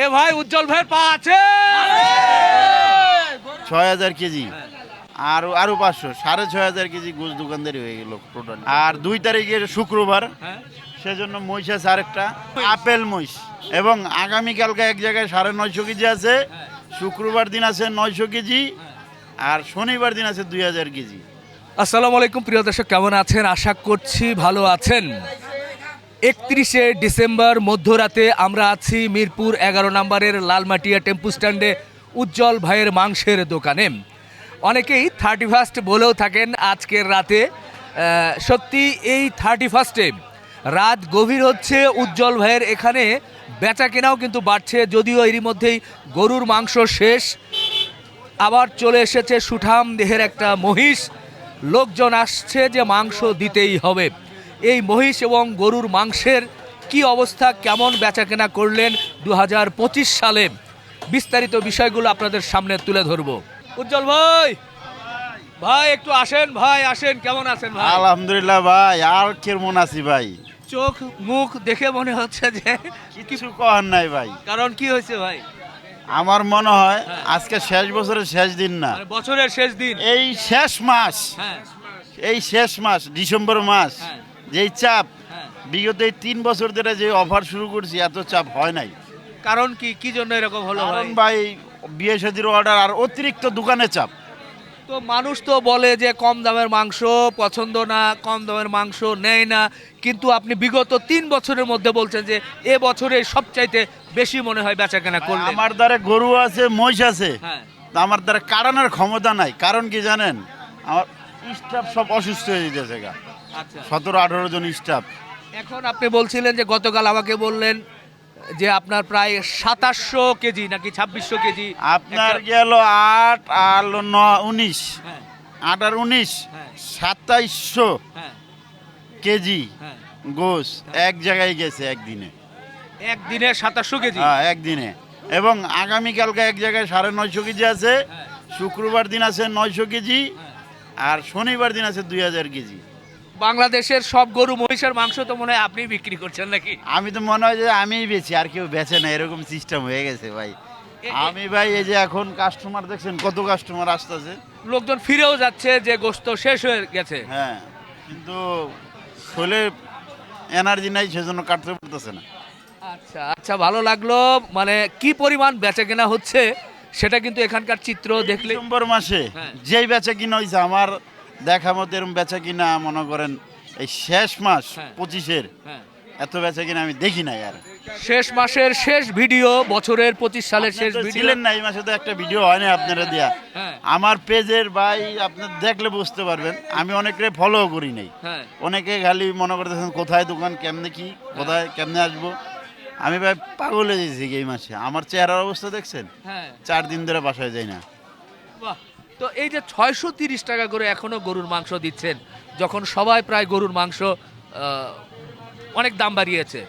এ ভাই উজ্জ্বল ভাইয়ের পা আছে ৬,০০০ কেজি আর আরো 500 6,৫০০ কেজি গোস দোকানদারি হয়ে গেল টোটাল। আর 2 তারিখের শুক্রবার, সেজন্য মহিষ আছে আরেকটা আপেল মহিষ। এবং আগামীকালকে এক জায়গায় 950 কেজি আছে, শুক্রবার দিন আছে 900 কেজি, আর শনিবার দিন আছে 2000 কেজি। আসসালামু আলাইকুম প্রিয় দর্শক, কেমন আছেন? আশা করছি ভালো আছেন। 31শে ডিসেম্বর মধ্যরাতে আমরা আছি মিরপুর 11 নম্বরের লালমাটিয়া টেম্পু স্ট্যান্ডে উজ্জ্বল ভাইয়ের মাংসের দোকানে। অনেকেই 31st বলেও থাকেন আজকের রাতে। সত্যি এই 31স্টে রাত গভীর হচ্ছে, উজ্জ্বল ভাইয়ের এখানে বেচা কেনাও কিন্তু বাড়ছে। যদিও এরই মধ্যেই গরুর মাংস শেষ, আবার চলে এসেছে সুঠাম দেহের একটা মহিষ। লোকজন আসছে যে মাংস দিতেই হবে। এই মহিষ এবং গরুর মাংসের কি অবস্থা, কেমন বেচাকেনা করলেন 2025 সালে, বিস্তারিত বিষয়গুলো আপনাদের সামনে তুলে ধরবো। উজ্জ্বল ভাই, ভাই একটু আসেন, ভাই আসেন, কেমন আছেন ভাই? আলহামদুলিল্লাহ ভাই, আর কেমন আছি ভাই? চোখ মুখ দেখে মনে হচ্ছে যে কিছু করার নাই ভাই। কারণ কি হয়েছে ভাই? আমার মনে হয় আজকে শেষ বছরের শেষ দিন না, মানে বছরের শেষ দিন, এই শেষ মাস, হ্যাঁ এই শেষ মাস ডিসেম্বর মাস, হ্যাঁ। যেই চাপ হ্যাঁ। বিগত এই 3 বছর ধরে যে অফার শুরু করছি, এত চাপ হয় নাই। কারণ কি, কি জন্য এরকম হলো ভাই? কারণ ভাই বিয়ে শাদীর অর্ডার আর অতিরিক্ত দোকানে চাপ। তো মানুষ তো বলে যে কম দামের মাংস পছন্দ না, কম দামের মাংস নেয় না, কিন্তু আপনি বিগত 3 বছরের মধ্যে বলছেন যে এ বছরে সবচাইতে বেশি মনে হয় বেচাকেনা করলেন। আমার দ্বারা গরু আছে, মহিষ আছে, হ্যাঁ। তা আমার দ্বারা কাটানোর ক্ষমতা নাই। কারণ কি জানেন, আমার স্টাফ সব অসুস্থ হয়ে যেতেছে গা, আচ্ছা, 17-18 জন স্টাফ। এখন আপনি বলছিলেন যে গতকাল আমাকে বললেন যে আপনার প্রায় 2700 কেজি নাকি 2600 কেজি আপনার গেল 8 আর 9 19, হ্যাঁ 8 আর 19, হ্যাঁ 2700 হ্যাঁ কেজি হ্যাঁ গোস এক জায়গায় গেছে একদিনে। একদিনে 2700 কেজি। হ্যাঁ একদিনে। এবং আগামীকালকে এক জায়গায় 950 কেজি আছে, শুক্রবার দিন আছে 900 কেজি, আর শনিবার দিন আছে 2000 কেজি। বাংলাদেশের সব গরু মহিষের মাংস তো মনে হয় আপনি বিক্রি করছেন নাকি? আমি তো মনে হয় যে আমিই বেচি, আর কেউ বেচে না, এরকম সিস্টেম হয়ে গেছে ভাই। আমি ভাই এই যে এখন কাস্টমার দেখছেন, কত কাস্টমার আসতেছে। লোকজন ফিরেও যাচ্ছে যে গোশত শেষ হয়ে গেছে। হ্যাঁ, কিন্তু শরীরে এনার্জি নাই, সেজন্য কাটতে পারতেছে না। আচ্ছা আচ্ছা, ভালো লাগলো। মানে কি পরিমাণ বেচা কেনা হচ্ছে সেটা কিন্তু এখানকার চিত্র দেখলে। ডিসেম্বর মাসে হ্যাঁ। যেই বেচা কিনা হয়েছে, আমার দেখা মতো এরকম বেচা কিনা মনে করেন এই শেষ মাস হ্যাঁ। 25-এর হ্যাঁ। এত বেচা কিনা আমি দেখি নাই। আর শেষ মাসের শেষ ভিডিও, বছরের 25 সালের শেষ আপনারা তো ভিডিও। ছিলেন না এই মাসে, তো একটা ভিডিও হয় না আপনারা দিয়া। হ্যাঁ। আমার পেজের ভাই আপনার দেখলে বুঝতে পারবেন, আমি অনেকে ফলো করি নাই। হ্যাঁ। অনেকে খালি মনে করতেছেন কোথায় দোকান, কেমনে কি, কোথায় কেমনে আসবো। আমি ভাই পাগল হয়ে গেছি এই মাসে। আমার চেহারার অবস্থা দেখছেন, হ্যাঁ। 4 দিন ধরে বাসায় যাই না। বাহ। তো এই যে 630 টাকা করে এখনো গরুর মাংস দিচ্ছেন, যখন সবাই প্রায় গরুর মাংস অনেক দাম বাড়িয়েছে,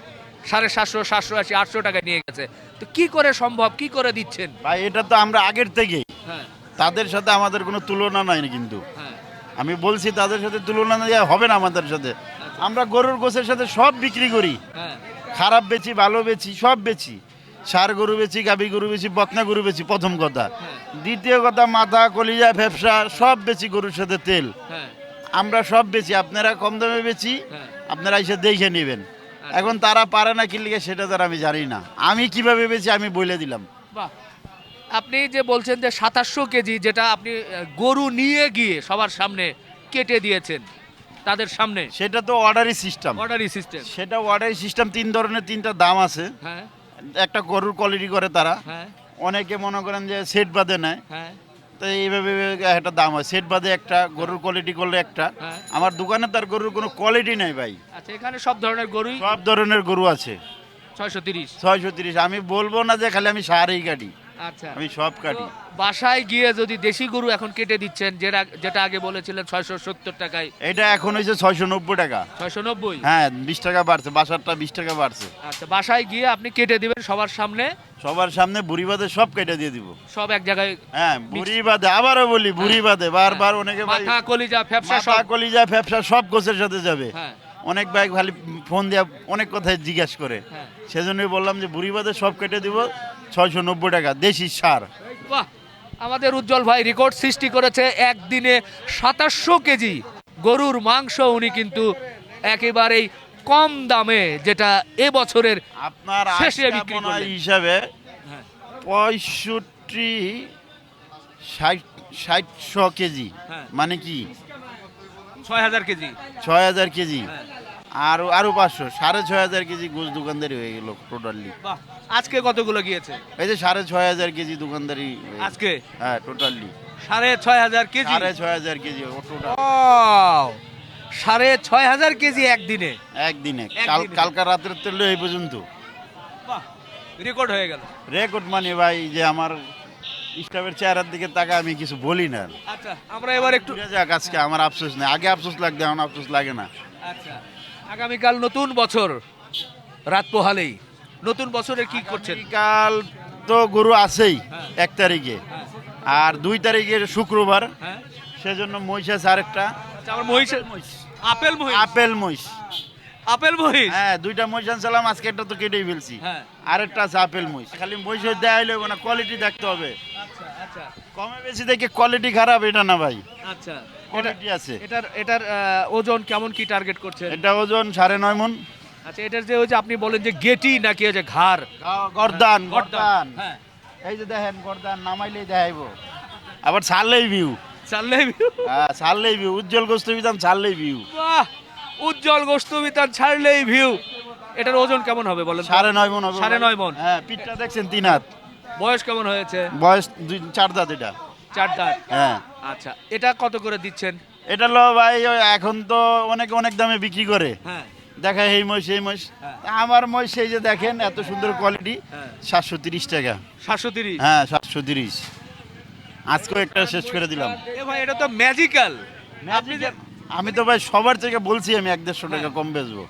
750, 780, 800 টাকা নিয়ে গেছে, তো কি করে সম্ভব, কি করে দিচ্ছেন? ভাই এটা তো আমরা আগের থেকেই, হ্যাঁ তাদের সাথে আমাদের কোনো তুলনা নাই কিন্তু। হ্যাঁ আমি বলছি তাদের সাথে তুলনা দেওয়া হবে না আমাদের সাথে। আমরা গরুর গোছের সাথে সব বিক্রি করি, হ্যাঁ খারাপ বেচি, ভালো বেচি, সব বেচি। ষাঁড় গরু বেচি, গাভী গরু বেচি, বকনা গরু বেচি, প্রথম কথা। দ্বিতীয় কথা, মাথা, কলিজা, ভ্যাপসা সব বেচি, গরুর সাথে তেল হ্যাঁ আমরা সব বেচি। আপনারা কম দামে বেচি, হ্যাঁ। আপনারা এসে দেখে নেবেন। এখন তারা পারে না কি লিগে সেটা তারা আমি জানি না। আমি কিভাবে বেচি আমি বলে দিলাম। বাহ। আপনি যে বলছেন যে 2700 কেজি, যেটা আপনি গরু নিয়ে গিয়ে সবার সামনে কেটে দিয়েছেন তাদের সামনে, সেটা তো অর্ডারি সিস্টেম। অর্ডারি সিস্টেম। সেটা অর্ডারি সিস্টেম, 3 ধরনের 3টা দাম আছে। হ্যাঁ একটা গরুর কোয়ালিটি করে তারা, হ্যাঁ অনেকে মনে করেন যে সেট বাদে নেয়, হ্যাঁ তো এইভাবে একটা দাম হয়। সেট বাদে একটা, গরুর কোয়ালিটি করলে একটা। হ্যাঁ। আমার দোকানে তার গরুর কোনো কোয়ালিটি নাই ভাই, আচ্ছা, এখানে সব ধরনের গরুই সব ধরনের গরু আছে। 630। 630। আমি বলবো না যে খালি আমি সারেই কাটি, আচ্ছা, আমি সব তো কাটি। বাসায় গিয়ে যদি দেশি গরু এখন কেটে দিচ্ছেন, যেটা আগে বলেছিলেন 670 টাকায়, এটা এখন হয়েছে 690 টাকা। 690। হ্যাঁ 20 টাকা বাড়ছে, বাসারটা 20 টাকা বাড়ছে। আচ্ছা, বাসায় গিয়ে আপনি কেটে দিবেন সবার সামনে, সবার সামনে বুড়ি বাদে সব কেটে দিয়ে দিব। সব এক জায়গায়। হ্যাঁ বুড়ি বাদে, আবারও বলি বুড়ি বাদে, বারবার অনেকে ভাই মাথা, কলিজা, ফ্যাপসা মাথা, সব। কলিজা, ফ্যাপসা সব গোছের সাথে যাবে। হ্যাঁ অনেক ভাই খালি ফোন দিয়ে অনেক কথাই জিজ্ঞাসা করে, হ্যাঁ। সেজন্যই বললাম যে বুড়ি বাদে সব কেটে দিব। 690 টাকা দেশি সার। বাহ, আমাদের উজ্জ্বল ভাই রেকর্ড সৃষ্টি করেছে, একদিনে 2700 কেজি গরুর মাংস উনি কিন্তু একেবারেই কম দামে, যেটা এবছরের আপনার শেষে আজকে বিক্রি মনে হয় করলেন। হিসাবে হ্যাঁ। 65-60 কেজি, হ্যাঁ। মানে কি 6000 কেজি। 6000 কেজি, হ্যাঁ। আরো 500, 6500 কেজি গোস দোকানদারি হয়ে গেল টোটালি। বাহ, আজকে কতগুলো গিয়েছে? এই যে 6500 কেজি দোকানদারি হয়ে গেল। আজকে হ্যাঁ totally 6500 KG. 6500 KG total wow, 6500 KG একদিনে। একদিনে। একদিনে। কালকা রাতের তেল এই পর্যন্ত বাহ, রেকর্ড হয়ে গেল। রেকর্ড মানে ভাই, যে আমার স্টাফের চেহারার দিকে তাকা আমি কিছু বলি না। আচ্ছা, আমরা এবার একটু ঘুরে যাক, আজকে আমার আফসোস নেই, আগে আফসোস লাগতো, এখন আফসোস লাগে না। আচ্ছা, আগামীকাল নতুন বছর, রাত পোহালেই নতুন বছরে কি করছেন? কাল তো গরু আছেই হ্যাঁ। 1 তারিখে, হ্যাঁ। আর 2 তারিখের শুক্রবার, হ্যাঁ। সেজন্য মহিষ আছে আরেকটা। আচ্ছা, আমার মহিষের আপেল মহিষ। আপেল মহিষ। আপেল মহিষ। হ্যাঁ, 2টা মহিষ আনছিলাম, আজকে একটা তো কেটেই ফেলছি। হ্যাঁ। আরেকটা আছে আপেল মহিষ। খালি মহিষ দেওয়া হইলে না, কোয়ালিটি দেখতে হবে। আচ্ছা আচ্ছা কমে বেশি দেখে কোয়ালিটি খারাপ এটা না ভাই, আচ্ছা, কোয়ালিটি আছে। এটার ওজন কেমন কি টার্গেট করছেন? এটা ওজন 9.5 মণ। আচ্ছা, এটার যে ওই যে আপনি বলেন যে গেটি নাকি ওই যে ঘাড়, গর্দান গর্দান। হ্যাঁ, এই যে দেখেন গর্দান নামাইলেই দেখাইব, আবার ছাড়লেই ভিউ। চাললে হ্যাঁ, ছাড়লেই ভিউ, উজ্জ্বল গোস্ত বিধান ছাড়লেই ভিউ। বাহ, উজ্জ্বল গোস্ত বিতান ছাড়লেই ভিউ। এটার ওজন কেমন হবে বলেন তো? 9.5 মণ হবে। 9.5 মণ। হ্যাঁ, পিঠটা দেখছেন 3 হাত, বয়স কেমন হয়েছে? বয়স 4 দাঁত এটা। 4 দাঁত। হ্যাঁ, আচ্ছা, এটা কত করে দিচ্ছেন? এটা লো ভাই, ওই এখন তো অনেক দামে বিক্রি করে, হ্যাঁ। দেখা এই মহিষ এই মহিষ। হ্যাঁ। আমার মহিষ এই যে দেখেন এত সুন্দর কোয়ালিটি, হ্যাঁ। 730 টাকা। 730। হ্যাঁ, 730। আজকেও একটা শেষ করে দিলাম। এ ভাই, এটা তো ম্যাজিক্যাল। আপনি যে আমি তো ভাই সবার থেকে বলছি আমি 150 টাকা কম বেচবো,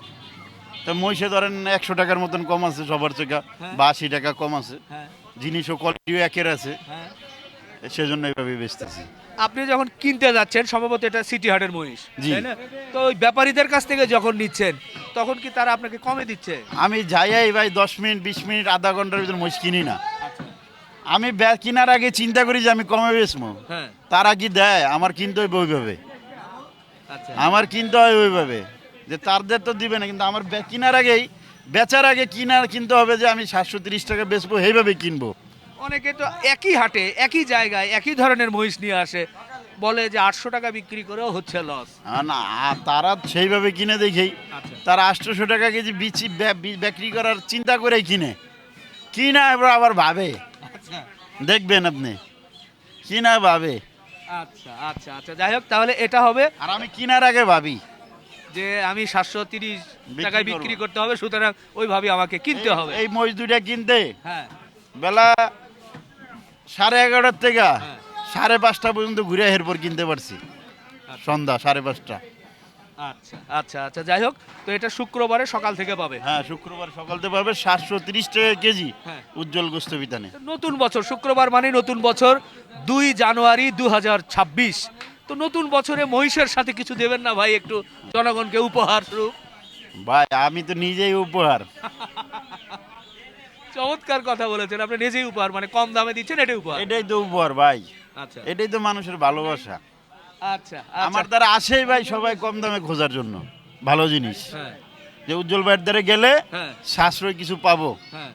তো মহিষে ধরেন 100 টাকার মতন কম আছে সবার থেকে, হ্যাঁ। বা 80 টাকা কম আছে। হ্যাঁ। জিনিসও কোয়ালিটিও একের আছে, হ্যাঁ। সেজন্য এইভাবে বেচতেছি। আপনি যখন কিনতে যাচ্ছেন, সম্ভবত এটা সিটি হাটের মহিষ, জি। তাই না? তো ওই ব্যাপারীদের কাছ থেকে যখন নিচ্ছেন, তখন কি তারা আপনাকে কমে দিচ্ছে? আমি যাই ভাই 10 মিনিট 20 মিনিট আধা ঘন্টার ভিতর মহিষ কিনি না। আচ্ছা। আমি কেনার আগে চিন্তা করি যে আমি কমে বেচবো, হ্যাঁ। তারা কি দেয়, আমার কিনতে হইবে ওইভাবে, আচ্ছা। আমার কিনতে হয় ওইভাবে, যে তারদের তো দিবে না, কিন্তু আমার কেনার আগেই, বেচার আগে কিনতে হবে যে আমি 730 টাকা বেচবো, এইভাবে কিনবো। অনেকে তো একই হাটে একই জায়গায় একই ধরনের মহিষ নিয়ে আসে, বলে যে 800 টাকা বিক্রি করেও হচ্ছে লস। না, তারা সেইভাবে কিনে দেখেই, আচ্ছা। তারা 800 টাকা কেজি বিক্রি করার চিন্তা করেই কিনা এবার আবার ভাবে, আচ্ছা দেখবেন আপনি কিনা ভাবে। আচ্ছা আচ্ছা আচ্ছা, যাই হোক, তাহলে এটা হবে আর আমি কিনার আগে ভাবি যে আমি 730 টাকায় বিক্রি বিক্রি করবো। করতে হবে, সুতরাং ওইভাবে আমাকে কিনতে হবে। এই মহিষ দুইটা কিনতে হ্যাঁ। বেলা 11:30 থেকে হ্যাঁ। 5:30 পর্যন্ত ঘুরে এরপর কিনতে পারছি, সন্ধ্যা 5:30। আচ্ছা আচ্ছা আচ্ছা, যাই হোক, তো এটা শুক্রবারে সকাল থেকে পাবে। হ্যাঁ, শুক্রবার সকালতে পারবে 730 টাকা কেজি হ্যাঁ। উজ্জ্বল গোস্ত বিতানে। নতুন বছর, শুক্রবার মানে নতুন বছর, 2 জানুয়ারি 2026। তো নতুন বছরে মহিষের সাথে কিছু দেবেন না ভাই, একটু জনগণকে উপহার স্বরূপ? ভাই আমি তো নিজেই উপহার। চমৎকার কথা বলেছেন, আপনি নিজেই উপহার, মানে কম দামে দিচ্ছেন, এটাই উপহার। এটাই তো উপহার ভাই, আচ্ছা এটাই তো মানুষের ভালোবাসা। আচ্ছা আমার দ্বারা আসেই ভাই সবাই কম দামে খোঁজার জন্য ভালো জিনিস, হ্যাঁ যে উজ্জ্বল ভাইয়ের দ্বারা গেলে হ্যাঁ সাশ্রয় কিছু পাবো, হ্যাঁ।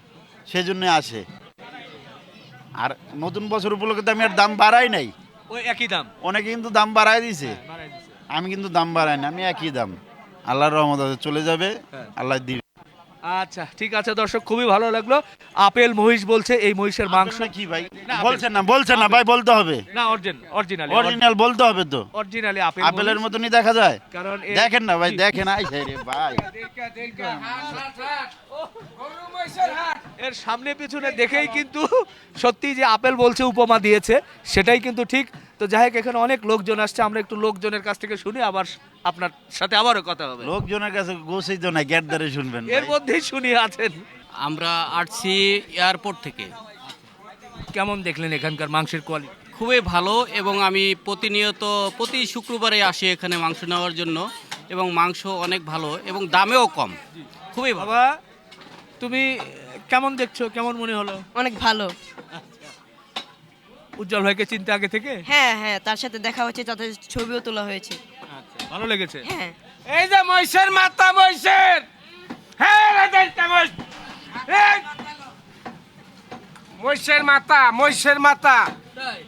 সেজন্য আসে। আর নতুন বছর উপলক্ষে তো আমি আর দাম বাড়াই নাই, ওই একই দাম। অনেকে কিন্তু দাম বাড়াই দিছে, বাড়াই দিছে। আমি কিন্তু দাম বাড়াই না, আমি একই দাম। আল্লাহর রহমত আছে, চলে যাবে, হ্যাঁ। আল্লাহ দিবে। আচ্ছা ঠিক আছে দর্শক, খুবই ভালো লাগলো। আপেল মহিষ বলছে এই মহিষের মাংস মাংস কি ভাই না, বলছেন না ভাই, বলতে হবে, না, অরিজিনালি অরিজিনাল বলতে হবে তো, অরিজিনালি আপেলের মতনই দেখা যায়। কারণ দেখেন না ভাই, দেখেন রে ভাই, এর সামনে পিছনে দেখেই কিন্তু সত্যি যে আপেল বলছে উপমা দিয়েছে, সেটাই কিন্তু ঠিক। তো যাই হোক, এখানে অনেক লোকজন আসছে, আমরা একটু লোকজনের কাছ থেকে শুনি, আবার আপনার সাথে আবারও কথা হবে। লোকজনের কাছে গোছাই তো না, গেট ধরে শুনবেন এর ভাই। মধ্যেই শুনি আছেন। আমরা আসছি এয়ারপোর্ট থেকে। কেমন দেখলেন এখানকার মাংসের কোয়ালিটি? খুবই ভালো, এবং আমি প্রতি শুক্রবারে আসি এখানে মাংস নেওয়ার জন্য, এবং মাংস অনেক ভালো এবং দামেও কম, খুবই ভালো। বাবা, তুমি কেমন দেখছো, কেমন মনে হলো? অনেক ভালো। উজ্জ্বল ভাইকে চিনতে আগে থেকে? হ্যাঁ হ্যাঁ, তার সাথে দেখা হচ্ছে, তাদের ছবিও তোলা হয়েছে। আচ্ছা, ভালো লেগেছে। হ্যাঁ। এই যে মহিষের মাথা, মহিষের, হ্যাঁ রাজাইটা মহিষ, এই! মহিষের মাথা, মহিষের মাথা।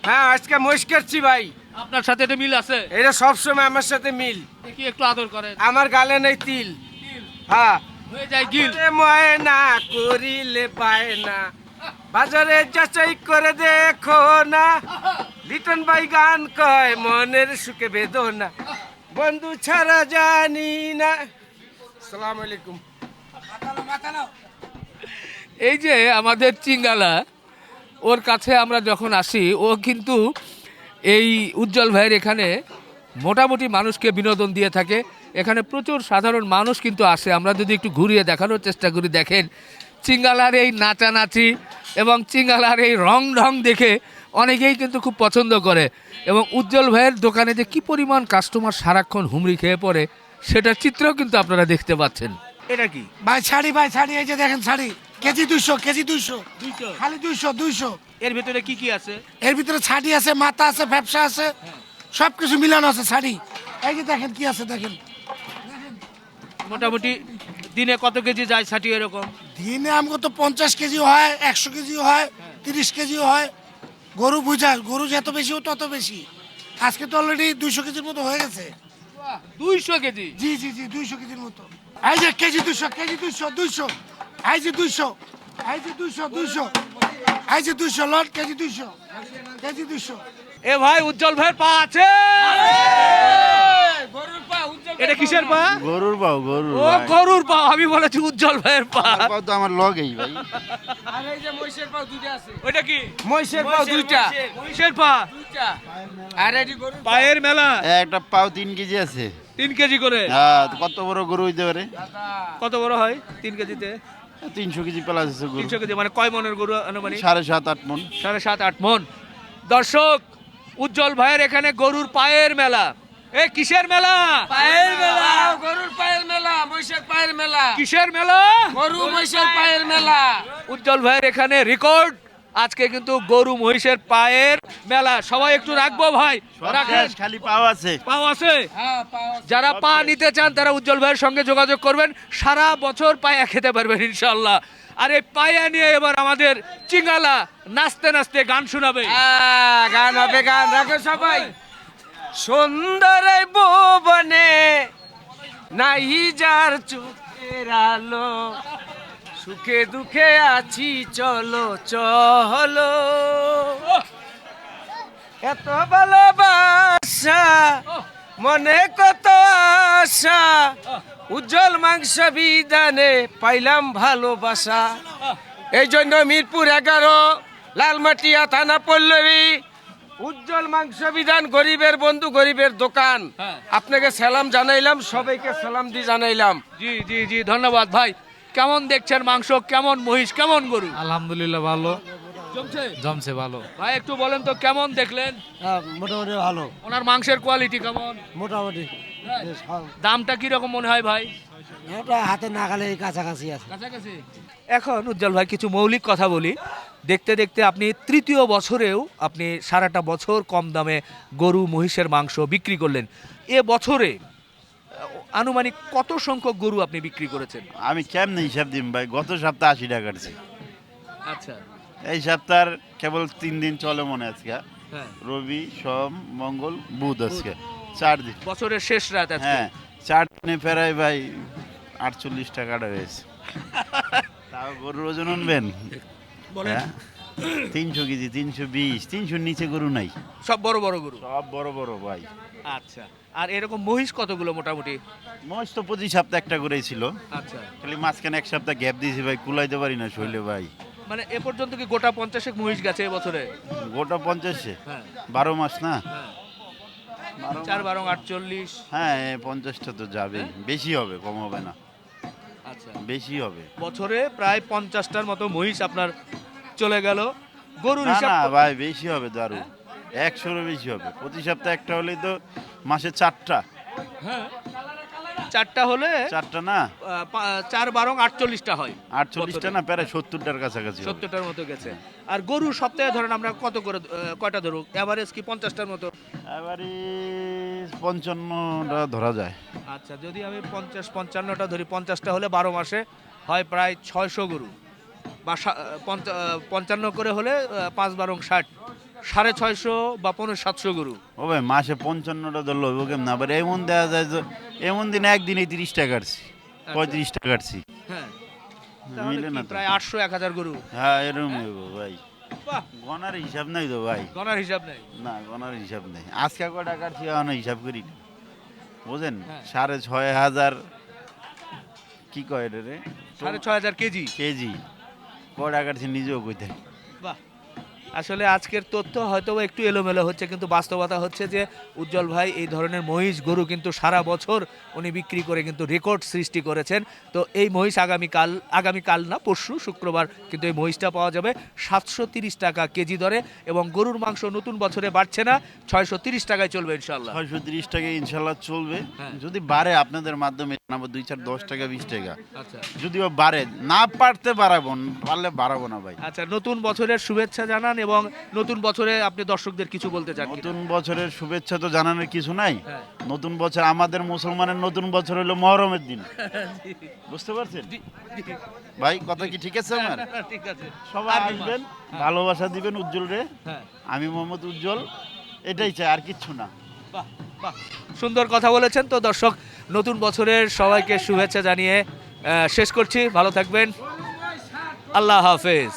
হ্যাঁ, আজকে মহিষ কেটছি ভাই। আপনার সাথে এটা মিল আছে? এটা সবসময় আমার সাথে মিল। দেখি একটু আদর করেন। আমার গালে নেই তিল। হ্যাঁ, হয়ে যায় গিল। ওরে ময়না করিলে পায় না, বাজারে যাচাই করে দেখো না। লিটন ভাই গান কয় মনের সুখে বেদনা, বন্ধু ছাড়া জানি না। আসসালামু আলাইকুম। এই যে আমাদের চিঙ্গালা, ওর কাছে আমরা যখন আসি, ও কিন্তু এই উজ্জ্বল ভাইয়ের এখানে মোটামুটি মানুষকে বিনোদন দিয়ে থাকে। এখানে প্রচুর সাধারণ মানুষ কিন্তু আসে। আমরা যদি একটু ঘুরিয়ে দেখানোর চেষ্টা করি, দেখেন চিঙ্গালার এই নাচানাচি এবং চিঙ্গালার এই রং ঢং দেখে অনেকেই কিন্তু খুব পছন্দ করে। এবং উজ্জ্বল ভাইয়ের দোকানে যে কী পরিমাণ কাস্টমার সারাক্ষণ হুমড়ি খেয়ে পড়ে, সেটার চিত্রও কিন্তু আপনারা দেখতে পাচ্ছেন। এটা কি ভাই শাড়ি, এই যে দেখেন শাড়ি, কেজি 200, কেজি 200, খালি 200। এর ভিতরে কি কি আছে? এর ভিতরে ছাড়ি আছে, মাথা আছে, ব্যবসা আছে, সবকিছু মিলানো আছে শাড়ি। এই যে দেখেন কি আছে, দেখেন। মোটামুটি দিনে কত কেজি যায় ছাটি এরকম? দিনে আমাকে তো 50 কেজি হয়, 100 কেজি হয়, 30 কেজি হয়। গরু বুঝা, গরু যত বেশি ও তত বেশি। আজকে তো অলরেডি 200 কেজির মতো হয়ে গেছে। 200 কেজি? জি 200 কেজির মতো। এই যে কেজি 200, কেজি 200, এই যে 200, এই যে 200, এই যে 200 লট, কেজি 200, কেজি 200। এ ভাই, উজ্জ্বল ভাইয়ের পা আছে? এটা কিসের পা? গরুর পাও, গরুর ও ভাই। গরুর পা, আমি বলেছি উজ্জ্বল ভাইয়ের পা। আমার পাও তো আমার লগেই ভাই। আর এই যে মহিষের পাও দুইটা আছে। ওইটা কি? মহিষের পাও দুইটা। মহিষের পা? আর এটি গরুর পায়ের মেলা? একটা পাও 3 কেজি আছে। 3 কেজি করে? হ্যাঁ, তো কত বড় গরু হইতে পারে? কত বড় হয় 3 কেজিতে? 300 কেজি প্লাস আছে গরু। 300 কেজি মানে কয় মনের গরু আনুমানিক? 7.5-8 মন। 7.5-8 মন। দর্শক, উজ্জ্বল ভাইয়ের এখানে গরুর পায়ের মেলা। এ কিসের মেলা? পায়ের মেলা, গরুর পায়ের মেলা, মহিষের পায়ের মেলা, কিসের মেলা? গরু মহিষের পায়ের মেলা। উজ্জ্বল ভাইয়ের এখানে রেকর্ড আজকে কিন্তু গরু মহিষের পায়ের মেলা। সবাই একটু রাখবো ভাই, রাখেন। খালি পাও আছে। পাও আছে? হ্যাঁ, পাও। যারা পা নিতে চান তারা উজ্জ্বল ভাইয়ের সঙ্গে যোগাযোগ করবেন, সারা বছর পায়া খেতে পারবেন ইনশাল্লাহ। আর এই পায়া নিয়ে এবার আমাদের চিঙ্গালা নাচতে নাচতে গান শোনাবে। গান হবে, গান রাখো সবাই। সুন্দর এই ভুবনে নাই যার চোখের আলো, সুখে দুঃখে আছি চলো চলো। এত ভালোবাসা, মনে কত আশা, উজ্জ্বল মাংস বিধানে পাইলাম ভালোবাসা। এই জন্য মিরপুর 11 লালমাটিয়া থানা পল্লবী উজ্জ্বল মাংস বিধান, গরিবের বন্ধু, গরিবের দোকান। হ্যাঁ। আপনাকে সালাম জানাইলাম, সবাইকে সালাম দিয়ে জানাইলাম। জি জি জি, ধন্যবাদ ভাই। কেমন দেখছেন মাংস, কেমন মহিষ, কেমন গরু? আলহামদুলিল্লাহ ভালো, জমছে? জমছে ভালো। ভাই একটু বলেন তো কেমন দেখলেন? মোটামুটি ভালো, ওনার মাংসের কোয়ালিটি কেমন? মোটামুটি দামটা কি রকম মনে হয় ভাই? ওটা হাতে নাগালে কাছাকাছি আছে। কাছাকাছি। এখন উজ্জ্বল ভাই কিছু মৌলিক কথা বলি। দেখতে দেখতে আপনি তৃতীয় বছরেও আপনি সারাটা বছর কম দামে গরু মহিষের মাংস বিক্রি করলেন। এ বছরে আনুমানিক কত সংখ্যক গরু আপনি বিক্রি করেছেন? আমি কেমনে হিসাব দিম ভাই? গত সপ্তাহে 80 টাকা কাটছি। আচ্ছা। এই সপ্তাহের কেবল 3 দিন চলে মনে আজকে। হ্যাঁ। রবি, সোম, মঙ্গল, বুধ আজকে 4 দিন। বছরের শেষ রাত আজকে। হ্যাঁ, 4 দিনে ফেরাই ভাই 48 টাকাটা হয়েছে। তাও গরুর ওজন আনবেন? বলেন। হ্যাঁ, 300 কেজি, 320, 300 নিচে গরু নাই। সব বড় বড় গরু? সব বড় বড় ভাই। আচ্ছা। আর এরকম মহিষ কতগুলো মোটামুটি? মহিষ তো প্রতি সপ্তাহে একটা করেই ছিল। আচ্ছা। খালি মাঝখানে 1 সপ্তাহ গ্যাপ দিয়েছি ভাই, কুলাইতে পারি না শৈলে ভাই। মানে এ পর্যন্ত কি গোটা 50 মহিষ গেছে এবছরে? গোটা 50-এ হ্যাঁ 12 মাস না? হ্যাঁ। 4-12 48। হ্যাঁ, 50টা তো যাবে, বেশি হবে, কম হবে না। আচ্ছা। বেশি হবে। বছরে প্রায় 50টার মতো মহিষ আপনার চলে গেল। গরুর না হিসাব না ভাই, বেশি হবে দারু, 100-এরও বেশি হবে। প্রতি সপ্তাহে একটা হলেই তো মাসে 4টা। হ্যাঁ 4টা হলে চারটা না 4 12 48টা হয়, 48টা না প্রায় 70টার কাছাকাছি হবে। 70টার মতো গেছে। আর গরু সপ্তাহে ধরেন আমরা কত করে কয়টা ধরো, এভারেজ কি 50টার মতো? এবারে 55টা ধরা যায়। আচ্ছা, যদি আমি 50 55টা ধরি, 50টা হলে 12 মাসে হয় প্রায় 600 গরু, বা 55 করে হলে 5 12 60, 650 বা 700 গরু। ও ভাই মাসে 55টা ধরলে হইব কেমন? আবার এমন দেওয়া যায় যে এমন দিনে একদিনে 30টা কাটছি, 35টা কাটছি। হ্যাঁ, তাহলে মিলে কি না তো। প্রায় 800 1000 গরু। হ্যাঁ এরকম হইব ভাই। বাহ, গনার হিসাব নাই তো ভাই। গণার হিসাব নেই। না গনার হিসাব নেই। আজকে কয়টা কাটছি এখন হিসাব করি না। বুঝেন? হ্যাঁ। 6500 কি কয় এটা রে? 6500 কেজি। কেজি কয়টা কাটছি নিজেও কইতে। বাহ, আসলে আজকের তথ্য হয়তো একটু এলোমেলো হচ্ছে, কিন্তু বাস্তবতা হচ্ছে যে উজ্জ্বল ভাই এই ধরনের মহিষ গরু কিন্তু সারা বছর উনি বিক্রি করে কিন্তু রেকর্ড সৃষ্টি করেছেন। তো এই মহিষ আগামীকাল না পরশু শুক্রবার কিন্তু এই মহিষটা পাওয়া যাবে 730 টাকা কেজি দরে, এবং গরুর মাংস নতুন বছরে বাড়ছে না, 630 টাকায় চলবে ইনশাল্লাহ। 630 টাকা ইনশাল্লাহ চলবে। হ্যাঁ। যদি বাড়ে আপনাদের মাধ্যমে জানাবো 2 4 10 টাকা 20 টাকা। আচ্ছা যদিও বাড়ে, না পারতে বাড়াবো, পারলে বাড়াবো না ভাই। আচ্ছা, নতুন বছরের শুভেচ্ছা জানান, এবং নতুন বছরে আপনি দর্শকদের কিছু বলতে চান কিনা? নতুন বছরের শুভেচ্ছা তো জানানোর কিছু নাই। হ্যাঁ। নতুন বছর আমাদের মুসলমানের নতুন বছর হলো মহরমের দিন। বুঝতে পারছেন জি, জি। ভাই? কথা কি ঠিক আছে আমার? ঠিক আছে, সবাই আর কি আসবেন, হ্যাঁ। ভালোবাসা দিবেন উজ্জ্বল রে। হ্যাঁ, আমি মোহাম্মদ উজ্জ্বল, এটাই চাই, আর কিচ্ছু না। বাহ, বাহ, সুন্দর কথা বলেছেন। তো দর্শক, নতুন বছরের সবাইকে শুভেচ্ছা জানিয়ে শেষ করছি। ভালো থাকবেন, আল্লাহ হাফেজ।